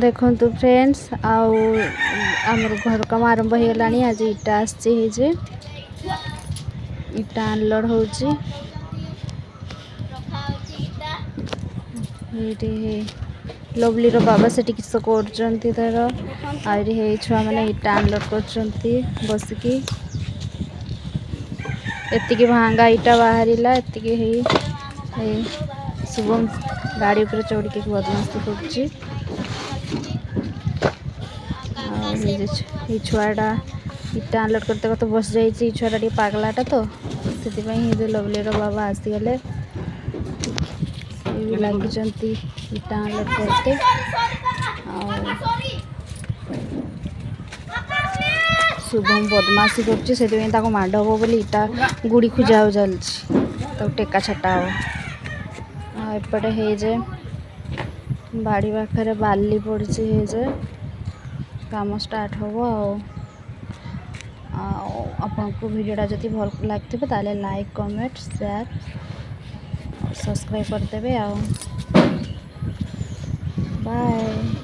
देखु फ्रेंड्स आमर घर काम आरंभ हो गलानी। आज इटा आसी इटा अनलोड हो लवली रो बाबा से किस कर छुआ मैंने इटा अनलोड कर बसिकी एतिकी भांगा इटा बाहर शुभम गाड़ी पर चढ़ के बदमाशी कर छुआटा इटा अनलोड करते तो बस जाइए छुआटा टे पागलाटा तो से लवली रो बाबा आसीगले लगी इटा अनलोड करते शुभम बदमाशी कर माड़ हम बोली इटा गुड़ी खोजा चलती टेका छटा हम एपटे है बाड़ी पाखे बाली पड़ी है काम स्टार्ट हम आपन को वीडियोटा जदि भल लगे ताले लाइक कमेंट शेयर सब्सक्राइब करदे। बाय।